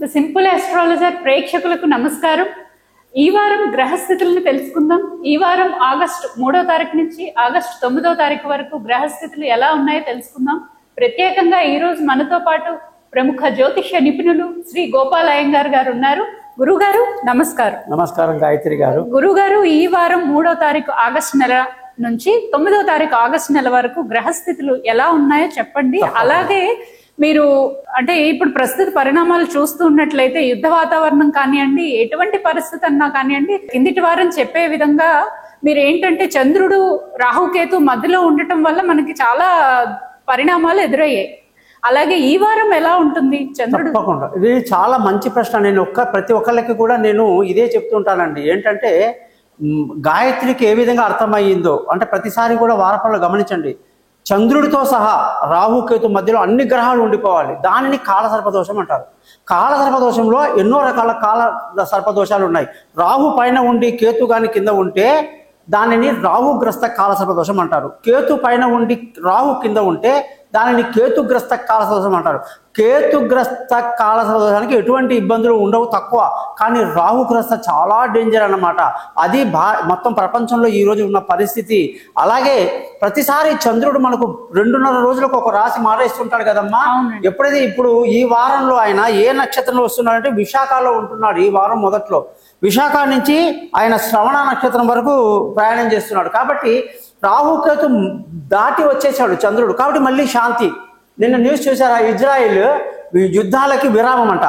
The simple astrologer ప్రేక్షకులకు నమస్కారం. ఈ వారం గ్రహస్థితులను తెలుసుకుందాం. ఈ వారం ఆగస్టు 3వ తారీఖు నుంచి ఆగస్టు 9వ తారీఖు వరకు గ్రహస్థితులు ఎలా ఉన్నాయో తెలుసుకుందాం. ప్రత్యేకంగా ఈ రోజు మనతో పాటు ప్రముఖ జ్యోతిష్య నిపుణులు శ్రీ గోపాల్ అయ్యంగార్ గారు ఉన్నారు. గురుగారు నమస్కారం. నమస్కారం గాయత్రి గారు. గురుగారు, ఈ వారం 3వ తారీఖు ఆగస్టు నెల నుంచి 9వ తారీఖు ఆగస్టు నెల వరకు గ్రహస్థితులు ఎలా ఉన్నాయో చెప్పండి. అలాగే మీరు అంటే ఇప్పుడు ప్రస్తుత పరిణామాలు చూస్తూ ఉన్నట్లయితే యుద్ధ వాతావరణం కానివ్వండి, ఎటువంటి పరిస్థితి అన్నా కానివ్వండి, కిందిటి వారం చెప్పే విధంగా మీరు ఏంటంటే చంద్రుడు రాహుకేతు మధ్యలో ఉండటం వల్ల మనకి చాలా పరిణామాలు ఎదురయ్యాయి. అలాగే ఈ వారం ఎలా ఉంటుంది చంద్రుడు? తప్పకుండా ఇది చాలా మంచి ప్రశ్న. నేను ప్రతి ఒక్కళ్ళకి కూడా నేను ఇదే చెప్తుంటానండి. ఏంటంటే గాయత్రికి ఏ విధంగా అర్థమయ్యిందో అంటే ప్రతిసారి కూడా వారపంలో గమనించండి. చంద్రుడితో సహా రాహుకేతు మధ్యలో అన్ని గ్రహాలు ఉండిపోవాలి. దానిని కాల సర్పదోషం అంటారు. కాల సర్పదోషంలో ఎన్నో రకాల కాల సర్పదోషాలు ఉన్నాయి. రాహు పైన ఉండి కేతు గాని కింద ఉంటే దానిని రాహుగ్రస్త కాల సర్పదోషం అంటారు. కేతు పైన ఉండి రాహు కింద ఉంటే దానిని కేతుగ్రస్త కాల సర్పదోషం అంటారు. కేతుగ్రస్త కాల సర్పదోషానికి ఎటువంటి ఇబ్బందులు ఉండవు, తక్కువ. కానీ రాహుగ్రస్త చాలా డేంజర్ అన్నమాట. అది మొత్తం ప్రపంచంలో ఈ రోజు ఉన్న పరిస్థితి. అలాగే ప్రతిసారి చంద్రుడు మనకు 2.5 రోజులకు ఒక రాశి మారేస్తుంటాడు కదమ్మా. ఎప్పుడైతే ఇప్పుడు ఈ వారంలో ఆయన ఏ నక్షత్రంలో వస్తున్నాడంటే విశాఖలో ఉంటున్నాడు. ఈ వారం మొదట్లో విశాఖ నుంచి ఆయన శ్రవణ నక్షత్రం వరకు ప్రయాణం చేస్తున్నాడు. కాబట్టి రాహుకేతు దాటి వచ్చేసాడు చంద్రుడు. కాబట్టి మళ్ళీ శాంతి. నిన్న న్యూస్ చూసారా? ఇజ్రాయిల్ యుద్ధాలకి విరామం అంట.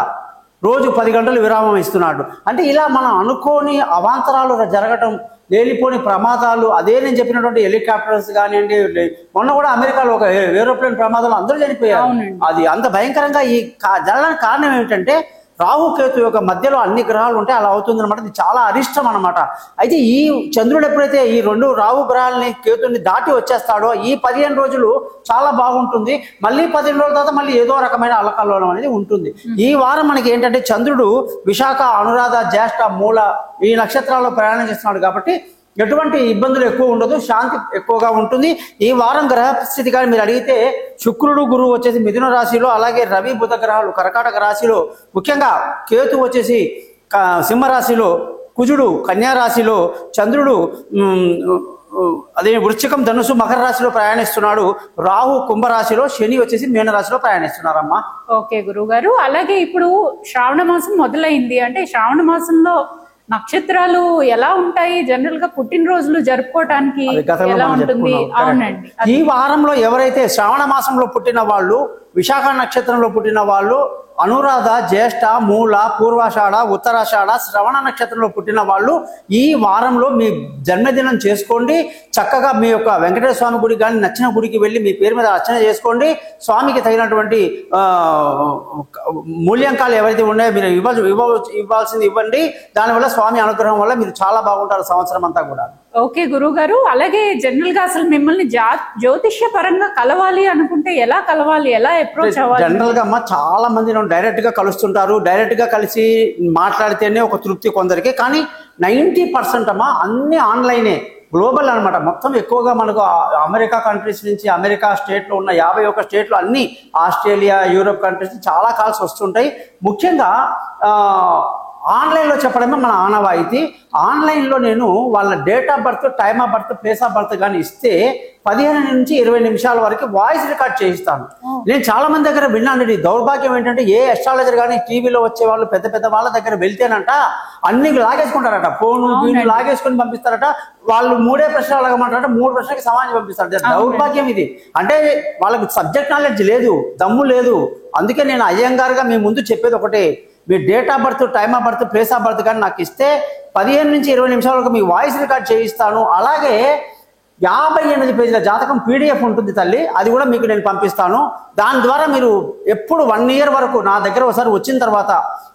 రోజు 10 గంటలు విరామం ఇస్తున్నాడు. అంటే ఇలా మనం అనుకోని అవాంతరాలు జరగటం, లేనిపోని ప్రమాదాలు, అదే నేను చెప్పినటువంటి హెలికాప్టర్స్ కానివ్వండి, మొన్న కూడా అమెరికాలో ఒక ఏరోప్లేన్ ప్రమాదంలో అందరూ చనిపోయారు. అది అంత భయంకరంగా ఈ జరగడానికి కారణం ఏమిటంటే రాహుకేతు యొక్క మధ్యలో అన్ని గ్రహాలు ఉంటే అలా అవుతుంది అనమాట. ఇది చాలా అరిష్టం అనమాట. అయితే ఈ చంద్రుడు ఎప్పుడైతే ఈ 2 రాహు గ్రహాలని కేతుని దాటి వచ్చేస్తాడో ఈ 15 రోజులు చాలా బాగుంటుంది. మళ్ళీ 15 రోజుల తర్వాత మళ్ళీ ఏదో రకమైన అల్లకల్లోలం అనేది ఉంటుంది. ఈ వారం మనకి ఏంటంటే చంద్రుడు విశాఖ, అనురాధ, జ్యేష్ఠ, మూల ఈ నక్షత్రాల్లో ప్రయాణం చేస్తున్నాడు. కాబట్టి ఎటువంటి ఇబ్బందులు ఎక్కువ ఉండదు, శాంతి ఎక్కువగా ఉంటుంది. ఈ వారం గ్రహస్థితి కానీ మీరు అడిగితే శుక్రుడు, గురువు వచ్చేసి మిథున రాశిలో, అలాగే రవి, బుధ గ్రహాలు కర్కాటక రాశిలో, ముఖ్యంగా కేతు వచ్చేసి సింహరాశిలో, కుజుడు కన్యా రాశిలో, చంద్రుడు అదే వృశ్చికం, ధనుసు, మకర రాశిలో ప్రయాణిస్తున్నాడు. రాహు కుంభరాశిలో, శని వచ్చేసి మీన రాశిలో ప్రయాణిస్తున్నారమ్మా. ఓకే గురువు గారు. అలాగే ఇప్పుడు శ్రావణ మాసం మొదలైంది. అంటే శ్రావణ మాసంలో నక్షత్రాలు ఎలా ఉంటాయి? జనరల్ గా పుట్టినరోజులు జరుపుకోవటానికి ఎలా ఉంటుంది? అవునండి. ఈ వారంలో ఎవరైతే శ్రావణ మాసంలో పుట్టిన వాళ్ళు, విశాఖ నక్షత్రంలో పుట్టిన వాళ్ళు, అనురాధ, జ్యేష్ఠ, మూల, పూర్వాషాఢ, ఉత్తరాషాఢ, శ్రవణ నక్షత్రంలో పుట్టిన వాళ్ళు ఈ వారంలో మీ జన్మదినం చేసుకోండి. చక్కగా మీ యొక్క వెంకటేశ్వర స్వామి గుడికి కానీ నచ్చిన గుడికి వెళ్ళి మీ పేరు మీద అర్చన చేసుకోండి. స్వామికి తగినటువంటి మూల్యాంకాలు ఎవరైతే ఉన్నాయో మీరు ఇవ్వాల్సింది ఇవ్వండి. దానివల్ల స్వామి అనుగ్రహం వల్ల మీరు చాలా బాగుంటారు సంవత్సరం అంతా కూడా. ఓకే గురువు గారు. అలాగే జనరల్ గా అసలు మిమ్మల్ని జ్యోతిష్య పరంగా కలవాలి అనుకుంటే ఎలా కలవాలి, ఎలా అప్రోచ్ అవ్వాలి? జనరల్ గా అమ్మ చాలా మంది డైరెక్ట్ గా కలుస్తుంటారు. డైరెక్ట్ గా కలిసి మాట్లాడితేనే ఒక తృప్తి కొందరికి. కానీ 90% అమ్మా అన్ని ఆన్లైనే, గ్లోబల్ అనమాట. మొత్తం ఎక్కువగా మనకు అమెరికా కంట్రీస్ నుంచి, అమెరికా స్టేట్లో ఉన్న 51 స్టేట్లు, అన్ని ఆస్ట్రేలియా, యూరోప్ కంట్రీస్ చాలా కాల్స్ వస్తుంటాయి. ముఖ్యంగా ఆన్లైన్లో చెప్పడమే మన ఆనవాయితీ. ఆన్లైన్లో నేను వాళ్ళ date of birth, time of birth, place of birth కానీ ఇస్తే 15 నుంచి 20 నిమిషాల వరకు వాయిస్ రికార్డ్ చేయిస్తాను. నేను చాలా మంది దగ్గర విన్నాను. ఈ దౌర్భాగ్యం ఏంటంటే ఏ అస్ట్రాలజర్ కానీ టీవీలో వచ్చే వాళ్ళు పెద్ద పెద్ద వాళ్ళ దగ్గర వెళ్తేనంట అన్ని లాగేసుకుంటారట. ఫోను వీళ్ళు లాగేసుకొని పంపిస్తారట. వాళ్ళు 3 ప్రశ్నలు అడగమంటారట, 3 ప్రశ్నలకి సమాధానం పంపిస్తారట. దౌర్భాగ్యం ఇది. అంటే వాళ్ళకి సబ్జెక్ట్ నాలెడ్జ్ లేదు, దమ్ము లేదు. అందుకే నేను అయ్యంగారుగా మీ ముందు చెప్పేది ఒకటే, మీ date of birth, time of birth, place of birth కానీ నాకు ఇస్తే 15 నుంచి 20 నిమిషాల వరకు మీ వాయిస్ రికార్డ్ చేయిస్తాను. అలాగే 58 పేజీల జాతకం PDF ఉంటుంది తల్లి, అది కూడా మీకు నేను పంపిస్తాను. దాని ద్వారా మీరు ఎప్పుడు 1 ఇయర్ వరకు నా దగ్గర ఒకసారి వచ్చిన తర్వాత,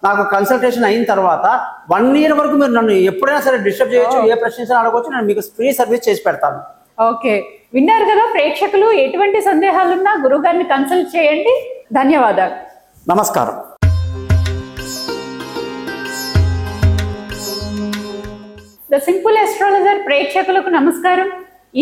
నాకు కన్సల్టేషన్ అయిన తర్వాత 1 ఇయర్ వరకు మీరు నన్ను ఎప్పుడైనా సరే డిస్టర్బ్ చేయొచ్చు, ఏ ప్రశ్న అడగవచ్చు. నేను మీకు ఫ్రీ సర్వీస్ చేసి పెడతాను. ఓకే, విన్నారు కదా ప్రేక్షకులు. ఎటువంటి సందేహాలున్నా గురువు గారిని కన్సల్ట్ చేయండి. ధన్యవాదాలు. నమస్కారం. ద సింపుల్ ఆస్ట్రాలజర్ ప్రేక్షకులకు నమస్కారం.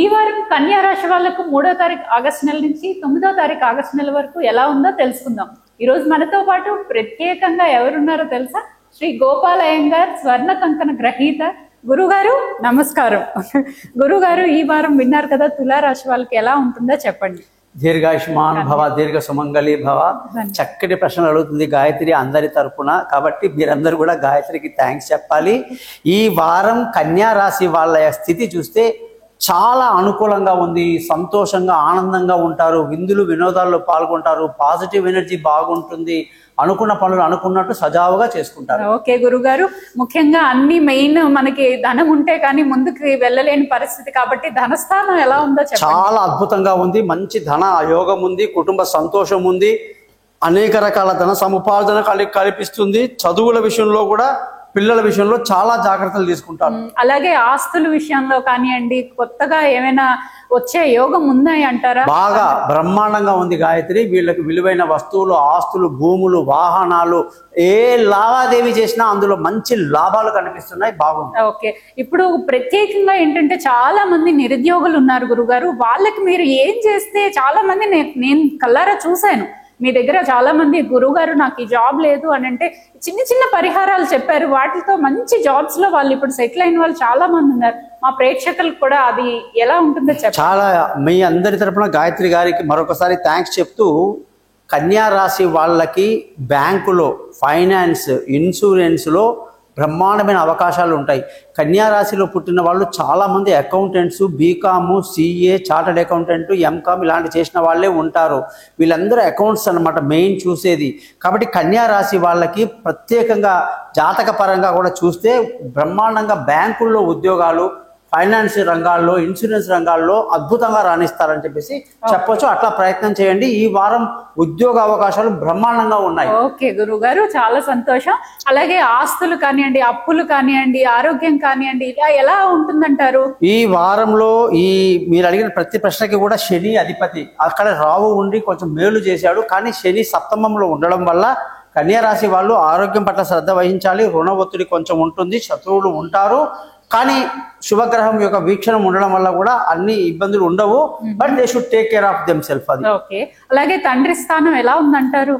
ఈ వారం కన్యా రాశి వాళ్లకు 3వ తారీఖు ఆగస్టు నెల నుంచి 9వ తారీఖు ఆగస్టు నెల వరకు ఎలా ఉందో తెలుసుకుందాం. ఈరోజు మనతో పాటు ప్రత్యేకంగా ఎవరున్నారో తెలుసా? శ్రీ గోపాల్ అయ్యంగార్, స్వర్ణ కంకణ గ్రహీత. గురుగారు నమస్కారం. గురుగారు, ఈ వారం విన్నారు కదా, తులారాశి వాళ్ళకి ఎలా ఉంటుందో చెప్పండి. దీర్ఘాయుష్మాన్ భవ, దీర్ఘ సుమంగళి భవ. చక్కటి ప్రశ్నలు అడుగుతుంది గాయత్రి అందరి తరపున. కాబట్టి మీరందరూ కూడా గాయత్రికి థ్యాంక్స్ చెప్పాలి. ఈ వారం కన్యా రాశి వాళ్ళ స్థితి చూస్తే చాలా అనుకూలంగా ఉంది. సంతోషంగా ఆనందంగా ఉంటారు, విందులు వినోదాల్లో పాల్గొంటారు, పాజిటివ్ ఎనర్జీ బాగుంటుంది, అనుకున్న పనులు అనుకున్నట్టు సజావుగా చేసుకుంటారు. ఓకే గురుగారు, ముఖ్యంగా అన్ని మెయిన్ మనకి ధనం ఉంటే కానీ ముందుకు వెళ్ళలేని పరిస్థితి కాబట్టి ధనస్థానం ఎలా ఉందో చాలా అద్భుతంగా ఉంది. మంచి ధన యోగం ఉంది, కుటుంబ సంతోషం ఉంది, అనేక రకాల ధన సముపార్జన కల్పిస్తుంది. చదువుల విషయంలో కూడా పిల్లల విషయంలో చాలా జాగ్రత్తలు తీసుకుంటారు. అలాగే ఆస్తుల విషయంలో కానివ్వండి, కొత్తగా ఏమైనా వచ్చే యోగం ఉన్నాయి అంటారా? బాగా బ్రహ్మాండంగా ఉంది గాయత్రి. వీళ్ళకి విలువైన వస్తువులు, ఆస్తులు, భూములు, వాహనాలు, ఏ లావాదేవీ చేసినా అందులో మంచి లాభాలు కనిపిస్తున్నాయి. బాగుంది. ఓకే, ఇప్పుడు ప్రత్యేకంగా ఏంటంటే చాలా మంది నిరుద్యోగులు ఉన్నారు గురుగారు. వాళ్ళకి మీరు ఏం చేస్తే, చాలా మంది నేను కల్లారా చూశాను మీ దగ్గర, చాలా మంది గురుగారు నాకు ఈ జాబ్ లేదు అని అంటే చిన్న చిన్న పరిహారాలు చెప్పారు. వాటితో మంచి జాబ్స్ లో వాళ్ళు ఇప్పుడు సెటిల్ అయిన వాళ్ళు చాలా మంది ఉన్నారు. మా ప్రేక్షకులకు కూడా అది ఎలా ఉంటుందో చెప్పండి. చాలా మీ అందరి తరపున గాయత్రి గారికి మరొకసారి థ్యాంక్స్ చెప్తూ, కన్యా రాశి వాళ్ళకి బ్యాంకులో, ఫైనాన్స్, ఇన్సూరెన్స్లో బ్రహ్మాండమైన అవకాశాలు ఉంటాయి. కన్యా రాశిలో పుట్టిన వాళ్ళు చాలామంది accountants, BCom, CA, chartered accountant, MCom ఇలాంటి చేసిన వాళ్ళే ఉంటారు. వీళ్ళందరూ అకౌంట్స్ అన్నమాట మెయిన్ చూసేది. కాబట్టి కన్యా రాశి వాళ్ళకి ప్రత్యేకంగా జాతక పరంగా కూడా చూస్తే బ్రహ్మాండంగా బ్యాంకుల్లో ఉద్యోగాలు, ఫైనాన్స్ రంగాల్లో, ఇన్సూరెన్స్ రంగాల్లో అద్భుతంగా రాణిస్తారని చెప్పేసి చెప్పొచ్చు. అట్లా ప్రయత్నం చేయండి. ఈ వారం ఉద్యోగ అవకాశాలు బ్రహ్మాండంగా ఉన్నాయి. ఓకే గురుగారు, చాలా సంతోషం. అలాగే ఆస్తులు కానివ్వండి, అప్పులు కానివ్వండి, ఆరోగ్యం కానివ్వండి, ఇలా ఎలా ఉంటుందంటారు? ఈ వారంలో మీరు అడిగిన ప్రతి ప్రశ్నకి కూడా శని అధిపతి అక్కడ రావు ఉండి కొంచెం మేలు చేశాడు. కానీ శని సప్తమంలో ఉండడం వల్ల కన్యా రాశి వాళ్ళు ఆరోగ్యం పట్ల శ్రద్ధ వహించాలి. రుణ ఒత్తిడి కొంచెం ఉంటుంది, శత్రువులు ఉంటారు. కానీ శుభగ్రహం యొక్క వీక్షణం ఉండడం వల్ల కూడా అన్ని ఇబ్బందులు ఉండవు. But they should take care of them self. అది ఓకే. అలాగే తండ్రి స్థానం ఎలా ఉందంటారు?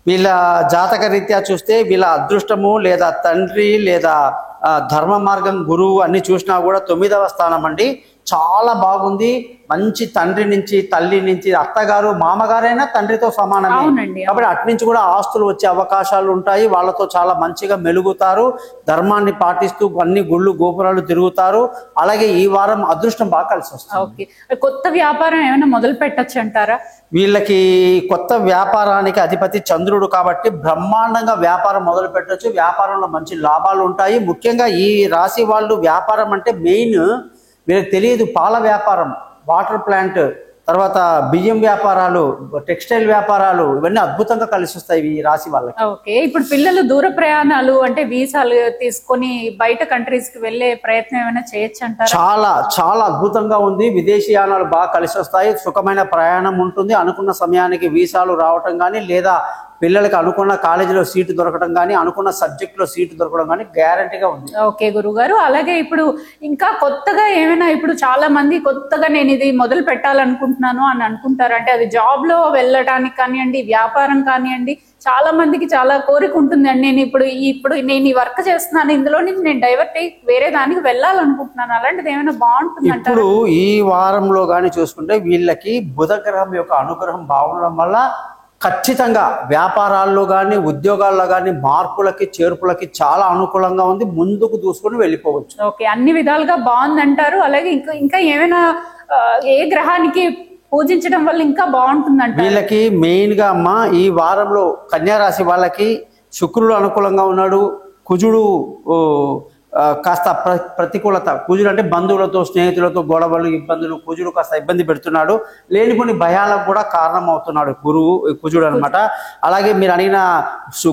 వీళ్ళ జాతక రీత్యా చూస్తే వీళ్ళ అదృష్టము లేదా తండ్రి లేదా ధర్మ మార్గం, గురువు అన్ని చూసినా కూడా 9వ స్థానం అండి. చాలా బాగుంది. మంచి తండ్రి నుంచి, తల్లి నుంచి, అత్తగారు, మామగారైనా తండ్రితో సమానమే. కాబట్టి అటు నుంచి కూడా ఆస్తులు వచ్చే అవకాశాలు ఉంటాయి. వాళ్ళతో చాలా మంచిగా మెలుగుతారు. ధర్మాన్ని పాటిస్తూ అన్ని గుళ్ళు గోపురాలు తిరుగుతారు. అలాగే ఈ వారం అదృష్టం బాగా కలిసి వస్తుంది. కొత్త వ్యాపారం ఏమైనా మొదలు పెట్టచ్చు అంటారా? వీళ్ళకి కొత్త వ్యాపారానికి అధిపతి చంద్రుడు కాబట్టి బ్రహ్మాండంగా వ్యాపారం మొదలు పెట్టచ్చు. వ్యాపారంలో మంచి లాభాలు ఉంటాయి. ముఖ్యంగా ఈ రాశి వాళ్ళు వ్యాపారం అంటే మెయిన్ వీళ్ళకి తెలియదు. పాల వ్యాపారం, వాటర్ ప్లాంట్, తర్వాత బియ్యం వ్యాపారాలు, టెక్స్టైల్ వ్యాపారాలు, ఇవన్నీ అద్భుతంగా కలిసి వస్తాయి ఈ రాశి వాళ్ళకి. ఓకే, ఇప్పుడు పిల్లలు దూర ప్రయాణాలు అంటే వీసాలు తీసుకొని బయట కంట్రీస్ కి వెళ్లే ప్రయత్నం ఏమైనా చేయొచ్చు అంటారా? చాలా చాలా అద్భుతంగా ఉంది. విదేశీయానాలు బాగా కలిసి వస్తాయి. సుఖమైన ప్రయాణం ఉంటుంది. అనుకున్న సమయానికి వీసాలు రావటం కానీ, లేదా పిల్లలకి అనుకున్న కాలేజీలో సీటు దొరకడం కానీ, అనుకున్న సబ్జెక్టులో సీటు దొరకడం కానీ గ్యారంటీగా ఉంది. ఓకే గురుగారు, అలాగే ఇప్పుడు ఇంకా కొత్తగా ఏమైనా, ఇప్పుడు చాలా మంది కొత్తగా నేను ఇది మొదలు పెట్టాలనుకుంటున్నాను అని అనుకుంటారు. అంటే అది జాబ్ లో వెళ్ళడానికి కానివ్వండి, వ్యాపారం కానివ్వండి, చాలా మందికి చాలా కోరిక ఉంటుంది. అండి నేను ఇప్పుడు నేను ఈ వర్క్ చేస్తున్నాను, ఇందులో నుంచి నేను డైవర్ట్ అయ్యి వేరే దానికి వెళ్ళాలనుకుంటున్నాను, అలాంటిది ఏమైనా బాగుంటుంది? ఇప్పుడు ఈ వారంలో కానీ చూసుకుంటే వీళ్ళకి బుధ గ్రహం యొక్క అనుగ్రహం బాగుండడం వల్ల ఖచ్చితంగా వ్యాపారాల్లో కానీ, ఉద్యోగాల్లో కానీ మార్పులకి, చేర్పులకి చాలా అనుకూలంగా ఉంది. ముందుకు దూసుకొని వెళ్ళిపోవచ్చు. ఓకే, అన్ని విధాలుగా బాగుందంటారు. అలాగే ఇంకా ఏమైనా ఏ గ్రహానికి పూజించడం వల్ల ఇంకా బాగుంటుందంట? వీళ్ళకి మెయిన్ గా అమ్మ ఈ వారంలో కన్యా రాశి వాళ్ళకి శుక్రుడు అనుకూలంగా ఉన్నాడు. కుజుడు కాస్త ప్రతికూలత. కుజుడు అంటే బంధువులతో, స్నేహితులతో గొడవలు, ఇబ్బందులు. కుజుడు కాస్త ఇబ్బంది పెడుతున్నాడు. లేనిపోని భయాలకు కూడా కారణం అవుతున్నాడు కుజుడు అనమాట. అలాగే మీరు అడిగిన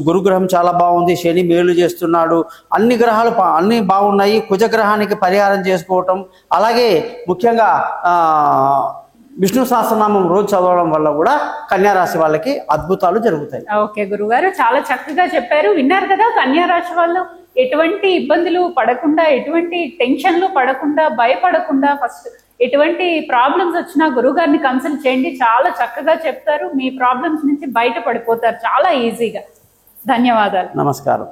గురుగ్రహం చాలా బాగుంది. శని మేలు చేస్తున్నాడు. అన్ని గ్రహాలు అన్ని బాగున్నాయి. కుజగ్రహానికి పరిహారం చేసుకోవటం, అలాగే ముఖ్యంగా విష్ణు సహస్రనామం రోజు చదవడం వల్ల కూడా కన్యా రాశి వాళ్ళకి అద్భుతాలు జరుగుతాయి. ఓకే గురుగారు, చాలా చక్కగా చెప్పారు. విన్నారు కదా, కన్యా రాశి వాళ్ళు ఎటువంటి ఇబ్బందులు పడకుండా, ఎటువంటి టెన్షన్లు పడకుండా, భయపడకుండా ఫస్ట్ ఎటువంటి ప్రాబ్లమ్స్ వచ్చినా గురువు గారిని కన్సల్ట్ చేయండి, చాలా చక్కగా చెప్తారు, మీ ప్రాబ్లమ్స్ నుంచి బయట పడిపోతారు చాలా ఈజీగా. ధన్యవాదాలు. నమస్కారం.